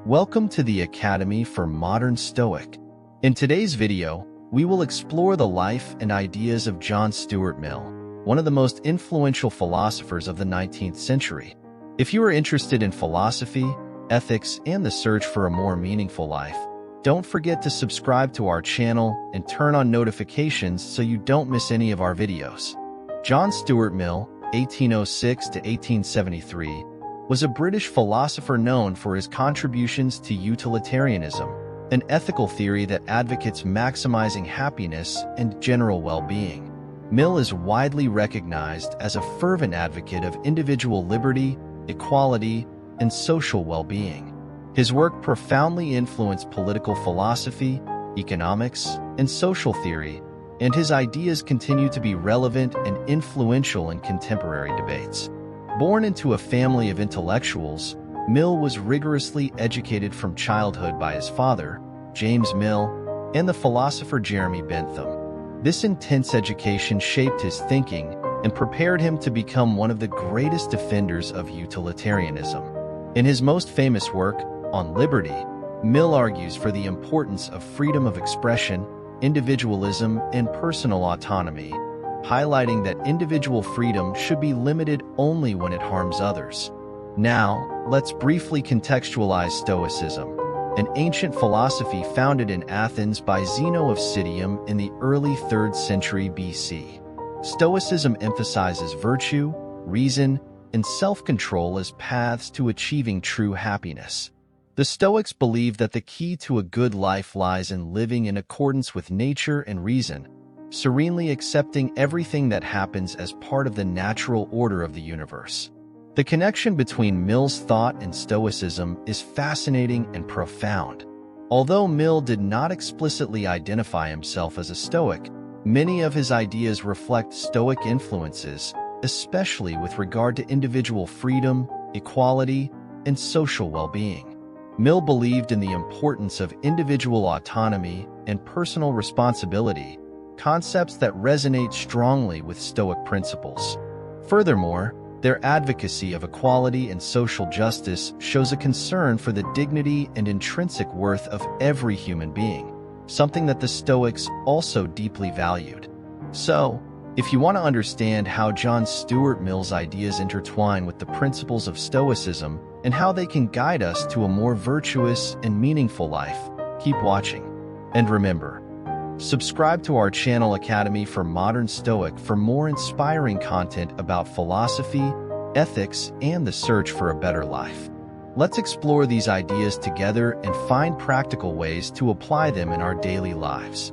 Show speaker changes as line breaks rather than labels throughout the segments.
Welcome to the Academy for Modern Stoic. In today's video, we will explore the life and ideas of John Stuart Mill, one of the most influential philosophers of the 19th century. If you are interested in philosophy, ethics, and the search for a more meaningful life, don't forget to subscribe to our channel and turn on notifications so you don't miss any of our videos. John Stuart Mill, 1806 to 1873, was a British philosopher known for his contributions to utilitarianism, an ethical theory that advocates maximizing happiness and general well-being. Mill is widely recognized as a fervent advocate of individual liberty, equality, and social well-being. His work profoundly influenced political philosophy, economics, and social theory, and his ideas continue to be relevant and influential in contemporary debates. Born into a family of intellectuals, Mill was rigorously educated from childhood by his father, James Mill, and the philosopher Jeremy Bentham. This intense education shaped his thinking and prepared him to become one of the greatest defenders of utilitarianism. In his most famous work, On Liberty, Mill argues for the importance of freedom of expression, individualism, and personal autonomy, highlighting that individual freedom should be limited only when it harms others. Now, let's briefly contextualize Stoicism, an ancient philosophy founded in Athens by Zeno of Citium in the early 3rd century BC. Stoicism emphasizes virtue, reason, and self-control as paths to achieving true happiness. The Stoics believe that the key to a good life lies in living in accordance with nature and reason, serenely accepting everything that happens as part of the natural order of the universe. The connection between Mill's thought and Stoicism is fascinating and profound. Although Mill did not explicitly identify himself as a Stoic, many of his ideas reflect Stoic influences, especially with regard to individual freedom, equality, and social well-being. Mill believed in the importance of individual autonomy and personal responsibility, concepts that resonate strongly with Stoic principles. Furthermore, their advocacy of equality and social justice shows a concern for the dignity and intrinsic worth of every human being, something that the Stoics also deeply valued. So, if you want to understand how John Stuart Mill's ideas intertwine with the principles of Stoicism and how they can guide us to a more virtuous and meaningful life, keep watching. And remember, subscribe to our channel Academy for Modern Stoic for more inspiring content about philosophy, ethics, and the search for a better life. Let's explore these ideas together and find practical ways to apply them in our daily lives.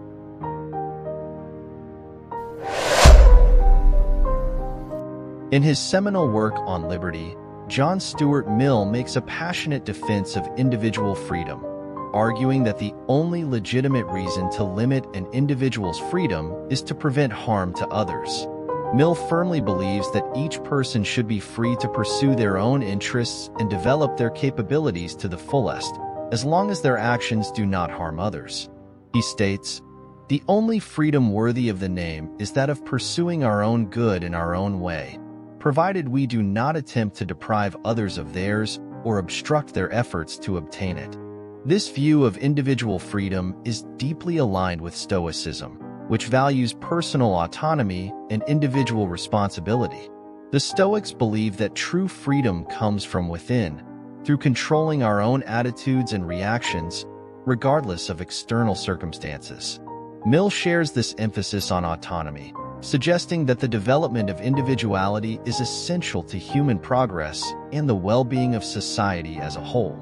In his seminal work On Liberty, John Stuart Mill makes a passionate defense of individual freedom, arguing that the only legitimate reason to limit an individual's freedom is to prevent harm to others. Mill firmly believes that each person should be free to pursue their own interests and develop their capabilities to the fullest, as long as their actions do not harm others. He states, "The only freedom worthy of the name is that of pursuing our own good in our own way, provided we do not attempt to deprive others of theirs or obstruct their efforts to obtain it." This view of individual freedom is deeply aligned with Stoicism, which values personal autonomy and individual responsibility. The Stoics believe that true freedom comes from within, through controlling our own attitudes and reactions, regardless of external circumstances. Mill shares this emphasis on autonomy, suggesting that the development of individuality is essential to human progress and the well-being of society as a whole.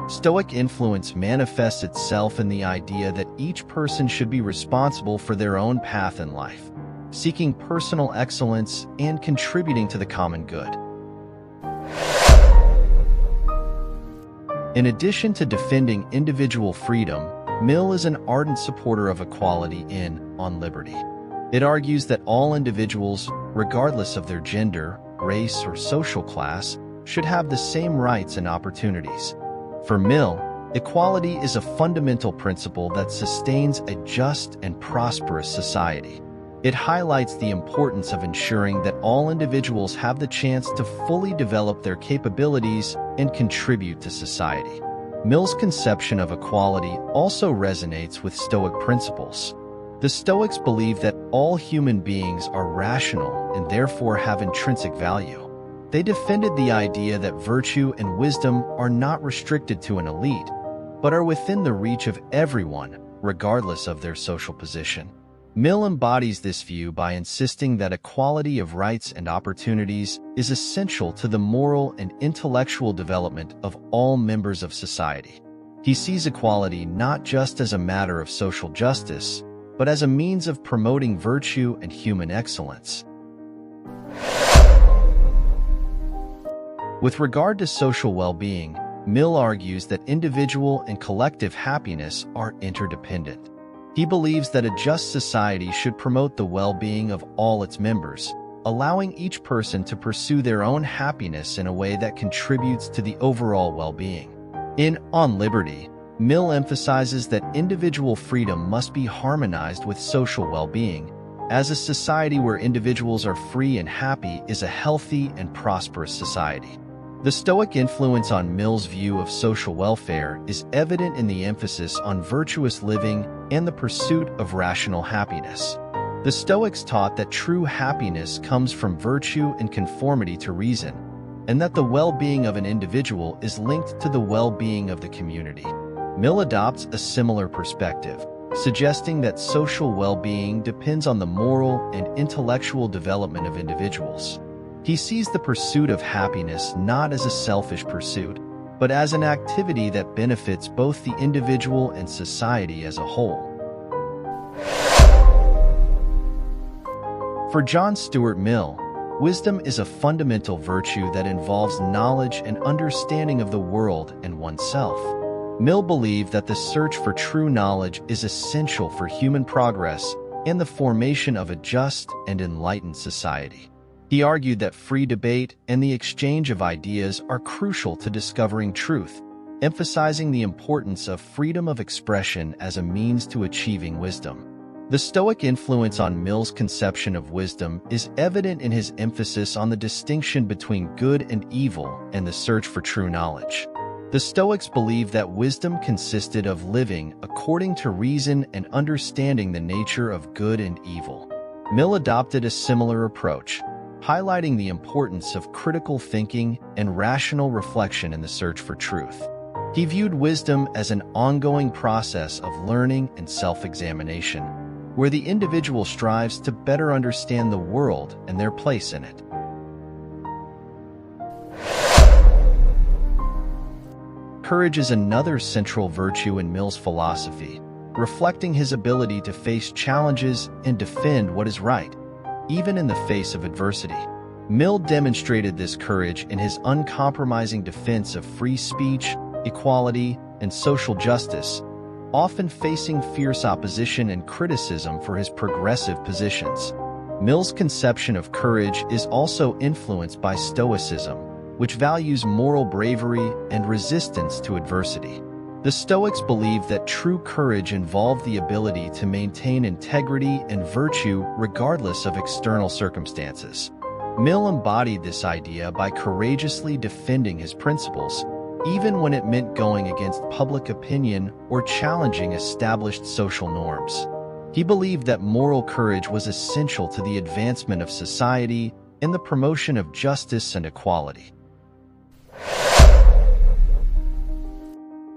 Stoic influence manifests itself in the idea that each person should be responsible for their own path in life, seeking personal excellence and contributing to the common good. In addition to defending individual freedom, Mill is an ardent supporter of equality in On Liberty. It argues that all individuals, regardless of their gender, race, or social class, should have the same rights and opportunities. For Mill, equality is a fundamental principle that sustains a just and prosperous society. It highlights the importance of ensuring that all individuals have the chance to fully develop their capabilities and contribute to society. Mill's conception of equality also resonates with Stoic principles. The Stoics believe that all human beings are rational and therefore have intrinsic value. They defended the idea that virtue and wisdom are not restricted to an elite, but are within the reach of everyone, regardless of their social position. Mill embodies this view by insisting that equality of rights and opportunities is essential to the moral and intellectual development of all members of society. He sees equality not just as a matter of social justice, but as a means of promoting virtue and human excellence. With regard to social well-being, Mill argues that individual and collective happiness are interdependent. He believes that a just society should promote the well-being of all its members, allowing each person to pursue their own happiness in a way that contributes to the overall well-being. In On Liberty, Mill emphasizes that individual freedom must be harmonized with social well-being, as a society where individuals are free and happy is a healthy and prosperous society. The Stoic influence on Mill's view of social welfare is evident in the emphasis on virtuous living and the pursuit of rational happiness. The Stoics taught that true happiness comes from virtue and conformity to reason, and that the well-being of an individual is linked to the well-being of the community. Mill adopts a similar perspective, suggesting that social well-being depends on the moral and intellectual development of individuals. He sees the pursuit of happiness not as a selfish pursuit, but as an activity that benefits both the individual and society as a whole. For John Stuart Mill, wisdom is a fundamental virtue that involves knowledge and understanding of the world and oneself. Mill believed that the search for true knowledge is essential for human progress and the formation of a just and enlightened society. He argued that free debate and the exchange of ideas are crucial to discovering truth, emphasizing the importance of freedom of expression as a means to achieving wisdom. The Stoic influence on Mill's conception of wisdom is evident in his emphasis on the distinction between good and evil and the search for true knowledge. The Stoics believed that wisdom consisted of living according to reason and understanding the nature of good and evil. Mill adopted a similar approach, highlighting the importance of critical thinking and rational reflection in the search for truth. He viewed wisdom as an ongoing process of learning and self-examination, where the individual strives to better understand the world and their place in it. Courage is another central virtue in Mill's philosophy, reflecting his ability to face challenges and defend what is right, even in the face of adversity. Mill demonstrated this courage in his uncompromising defense of free speech, equality, and social justice, often facing fierce opposition and criticism for his progressive positions. Mill's conception of courage is also influenced by Stoicism, which values moral bravery and resistance to adversity. The Stoics believed that true courage involved the ability to maintain integrity and virtue regardless of external circumstances. Mill embodied this idea by courageously defending his principles, even when it meant going against public opinion or challenging established social norms. He believed that moral courage was essential to the advancement of society and the promotion of justice and equality.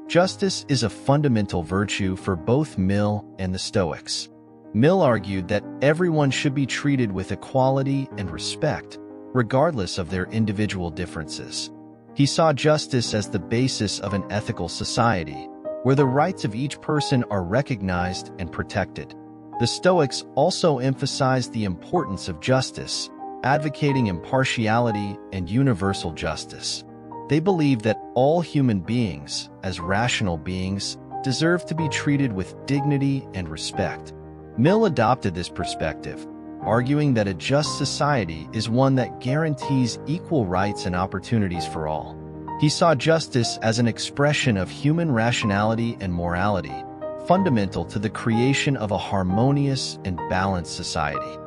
Justice is a fundamental virtue for both Mill and the Stoics. Mill argued that everyone should be treated with equality and respect, regardless of their individual differences. He saw justice as the basis of an ethical society, where the rights of each person are recognized and protected. The Stoics also emphasized the importance of justice, advocating impartiality and universal justice. They believed that all human beings, as rational beings, deserve to be treated with dignity and respect. Mill adopted this perspective, arguing that a just society is one that guarantees equal rights and opportunities for all. He saw justice as an expression of human rationality and morality, fundamental to the creation of a harmonious and balanced society.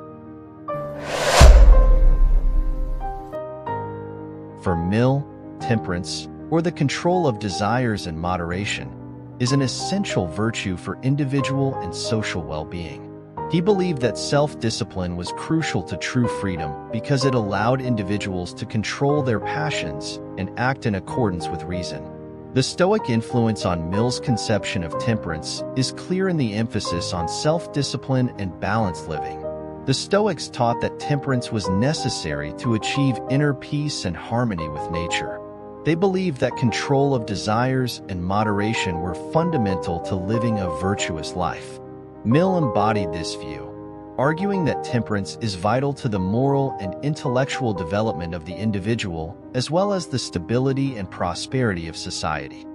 For Mill, temperance, or the control of desires and moderation, is an essential virtue for individual and social well-being. He believed that self-discipline was crucial to true freedom because it allowed individuals to control their passions and act in accordance with reason. The Stoic influence on Mill's conception of temperance is clear in the emphasis on self-discipline and balanced living. The Stoics taught that temperance was necessary to achieve inner peace and harmony with nature. They believed that control of desires and moderation were fundamental to living a virtuous life. Mill embodied this view, arguing that temperance is vital to the moral and intellectual development of the individual, as well as the stability and prosperity of society.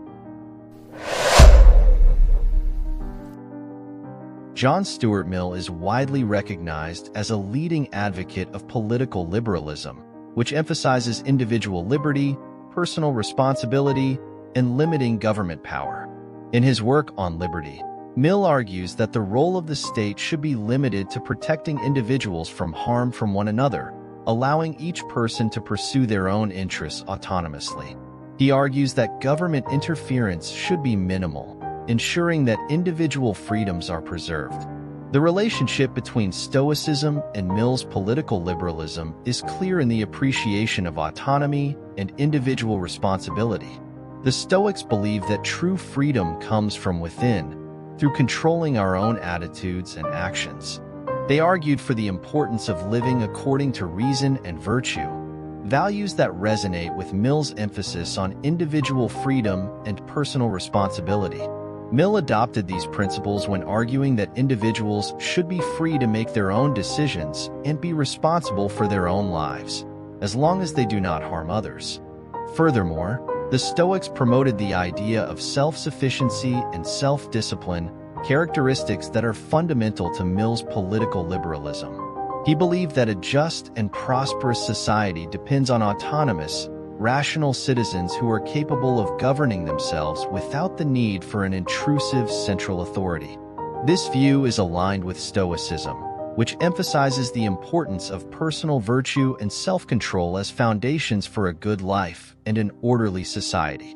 John Stuart Mill is widely recognized as a leading advocate of political liberalism, which emphasizes individual liberty, personal responsibility, and limiting government power. In his work on liberty, Mill argues that the role of the state should be limited to protecting individuals from harm from one another, allowing each person to pursue their own interests autonomously. He argues that government interference should be minimal, ensuring that individual freedoms are preserved. The relationship between Stoicism and Mill's political liberalism is clear in the appreciation of autonomy and individual responsibility. The Stoics believe that true freedom comes from within, through controlling our own attitudes and actions. They argued for the importance of living according to reason and virtue, values that resonate with Mill's emphasis on individual freedom and personal responsibility. Mill adopted these principles when arguing that individuals should be free to make their own decisions and be responsible for their own lives, as long as they do not harm others. Furthermore, the Stoics promoted the idea of self-sufficiency and self-discipline, characteristics that are fundamental to Mill's political liberalism. He believed that a just and prosperous society depends on autonomous, rational citizens who are capable of governing themselves without the need for an intrusive central authority. This view is aligned with Stoicism, which emphasizes the importance of personal virtue and self-control as foundations for a good life and an orderly society.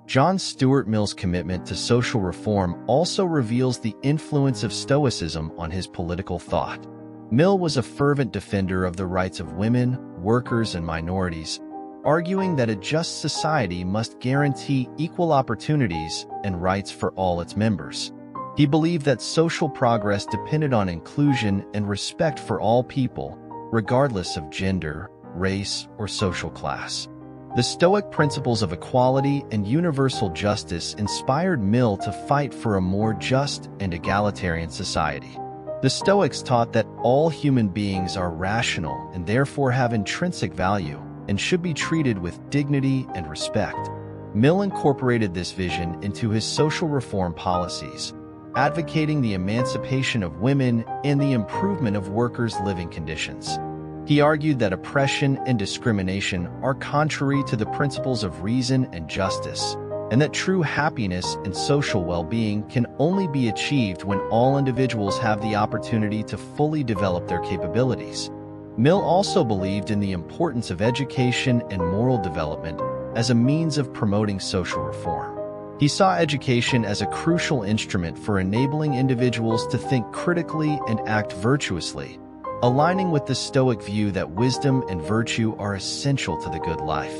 John Stuart Mill's commitment to social reform also reveals the influence of Stoicism on his political thought. Mill was a fervent defender of the rights of women, workers, and minorities, arguing that a just society must guarantee equal opportunities and rights for all its members. He believed that social progress depended on inclusion and respect for all people, regardless of gender, race, or social class. The Stoic principles of equality and universal justice inspired Mill to fight for a more just and egalitarian society. The Stoics taught that all human beings are rational and therefore have intrinsic value and should be treated with dignity and respect. Mill incorporated this vision into his social reform policies, advocating the emancipation of women and the improvement of workers' living conditions. He argued that oppression and discrimination are contrary to the principles of reason and justice, and that true happiness and social well-being can only be achieved when all individuals have the opportunity to fully develop their capabilities. Mill also believed in the importance of education and moral development as a means of promoting social reform. He saw education as a crucial instrument for enabling individuals to think critically and act virtuously, aligning with the Stoic view that wisdom and virtue are essential to the good life.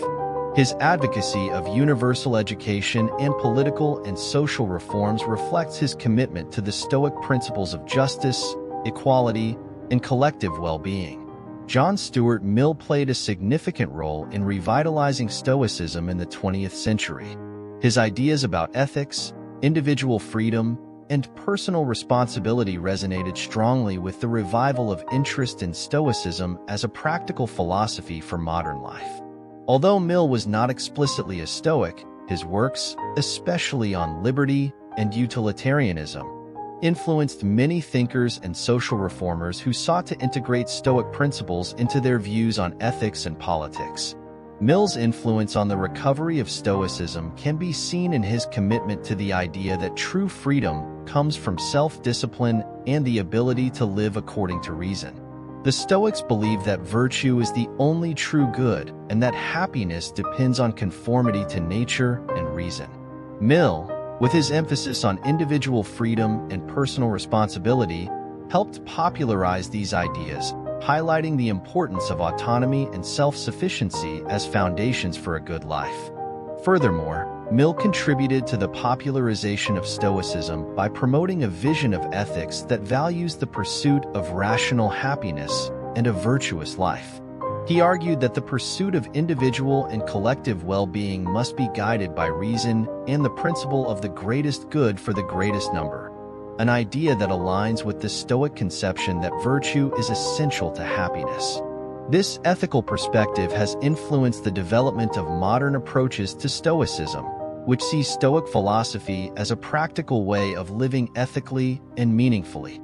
His advocacy of universal education and political and social reforms reflects his commitment to the Stoic principles of justice, equality, and collective well-being. John Stuart Mill played a significant role in revitalizing Stoicism in the 20th century. His ideas about ethics, individual freedom, and personal responsibility resonated strongly with the revival of interest in Stoicism as a practical philosophy for modern life. Although Mill was not explicitly a Stoic, his works, especially on liberty and utilitarianism, influenced many thinkers and social reformers who sought to integrate Stoic principles into their views on ethics and politics. Mill's influence on the recovery of Stoicism can be seen in his commitment to the idea that true freedom comes from self-discipline and the ability to live according to reason. The Stoics believe that virtue is the only true good and that happiness depends on conformity to nature and reason. Mill, with his emphasis on individual freedom and personal responsibility, helped popularize these ideas, highlighting the importance of autonomy and self-sufficiency as foundations for a good life. Furthermore, Mill contributed to the popularization of Stoicism by promoting a vision of ethics that values the pursuit of rational happiness and a virtuous life. He argued that the pursuit of individual and collective well-being must be guided by reason and the principle of the greatest good for the greatest number, an idea that aligns with the Stoic conception that virtue is essential to happiness. This ethical perspective has influenced the development of modern approaches to Stoicism, which sees Stoic philosophy as a practical way of living ethically and meaningfully.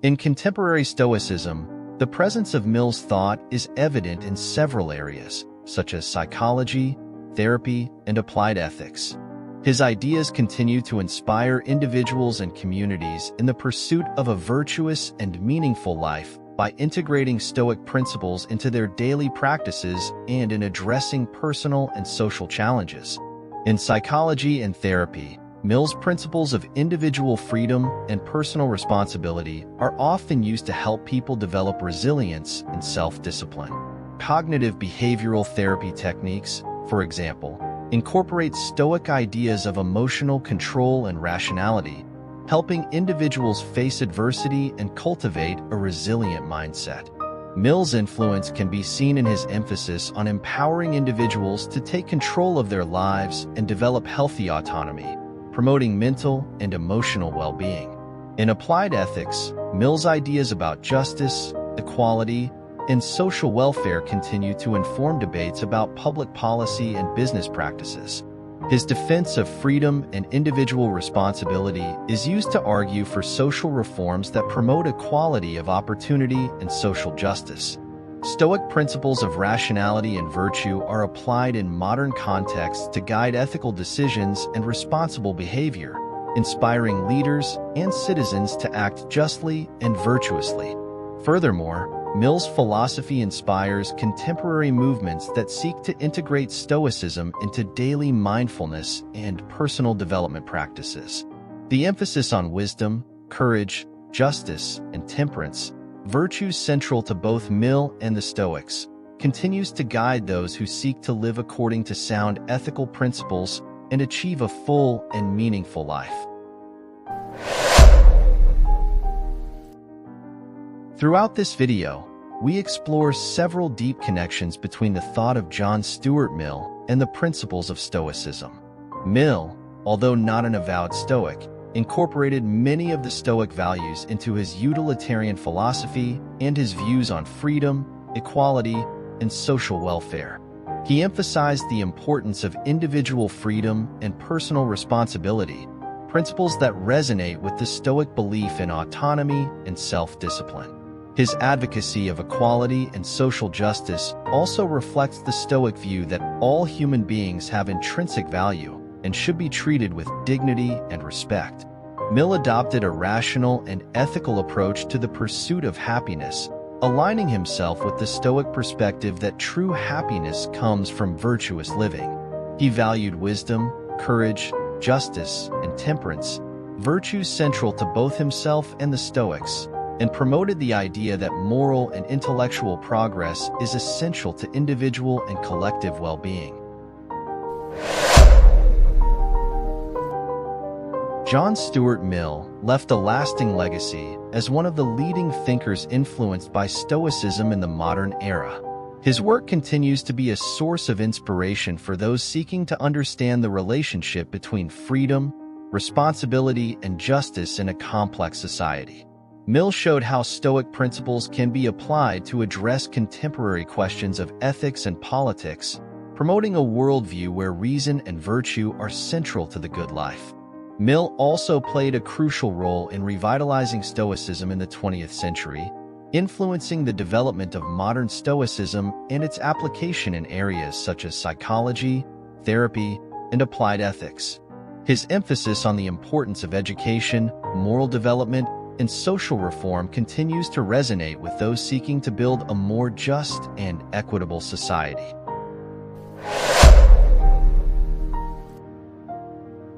In contemporary Stoicism, the presence of Mill's thought is evident in several areas, such as psychology, therapy, and applied ethics. His ideas continue to inspire individuals and communities in the pursuit of a virtuous and meaningful life by integrating Stoic principles into their daily practices and in addressing personal and social challenges. In psychology and therapy, Mill's principles of individual freedom and personal responsibility are often used to help people develop resilience and self-discipline. Cognitive behavioral therapy techniques, for example, incorporate Stoic ideas of emotional control and rationality, helping individuals face adversity and cultivate a resilient mindset. Mill's influence can be seen in his emphasis on empowering individuals to take control of their lives and develop healthy autonomy, promoting mental and emotional well-being. In applied ethics, Mill's ideas about justice, equality, and social welfare continue to inform debates about public policy and business practices. His defense of freedom and individual responsibility is used to argue for social reforms that promote equality of opportunity and social justice. Stoic principles of rationality and virtue are applied in modern contexts to guide ethical decisions and responsible behavior, inspiring leaders and citizens to act justly and virtuously. Furthermore, Mill's philosophy inspires contemporary movements that seek to integrate Stoicism into daily mindfulness and personal development practices. The emphasis on wisdom, courage, justice, and temperance, virtues central to both Mill and the Stoics, continues to guide those who seek to live according to sound ethical principles and achieve a full and meaningful life. Throughout this video, we explore several deep connections between the thought of John Stuart Mill and the principles of Stoicism. Mill, although not an avowed Stoic, incorporated many of the Stoic values into his utilitarian philosophy and his views on freedom, equality, and social welfare. He emphasized the importance of individual freedom and personal responsibility, principles that resonate with the Stoic belief in autonomy and self-discipline. His advocacy of equality and social justice also reflects the Stoic view that all human beings have intrinsic value and should be treated with dignity and respect. Mill adopted a rational and ethical approach to the pursuit of happiness, aligning himself with the Stoic perspective that true happiness comes from virtuous living. He valued wisdom, courage, justice, and temperance, virtues central to both himself and the Stoics, and promoted the idea that moral and intellectual progress is essential to individual and collective well-being. John Stuart Mill left a lasting legacy as one of the leading thinkers influenced by Stoicism in the modern era. His work continues to be a source of inspiration for those seeking to understand the relationship between freedom, responsibility, and justice in a complex society. Mill showed how Stoic principles can be applied to address contemporary questions of ethics and politics, promoting a worldview where reason and virtue are central to the good life. Mill also played a crucial role in revitalizing Stoicism in the 20th century, influencing the development of modern Stoicism and its application in areas such as psychology, therapy, and applied ethics. His emphasis on the importance of education, moral development, and social reform continues to resonate with those seeking to build a more just and equitable society.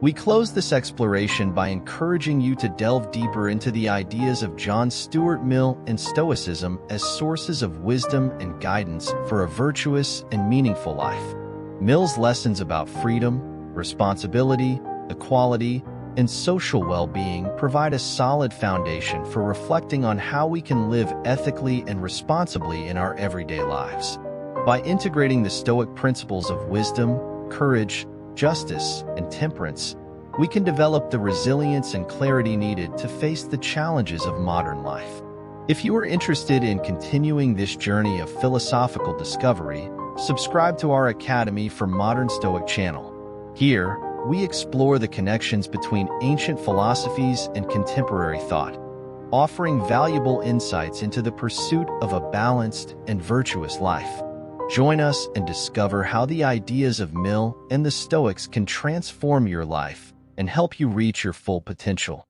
We close this exploration by encouraging you to delve deeper into the ideas of John Stuart Mill and Stoicism as sources of wisdom and guidance for a virtuous and meaningful life. Mill's lessons about freedom, responsibility, equality, and social well-being provide a solid foundation for reflecting on how we can live ethically and responsibly in our everyday lives. By integrating the Stoic principles of wisdom, courage, justice, and temperance, we can develop the resilience and clarity needed to face the challenges of modern life. If you are interested in continuing this journey of philosophical discovery, subscribe to our Academy for Modern Stoic channel. Here, we explore the connections between ancient philosophies and contemporary thought, offering valuable insights into the pursuit of a balanced and virtuous life. Join us and discover how the ideas of Mill and the Stoics can transform your life and help you reach your full potential.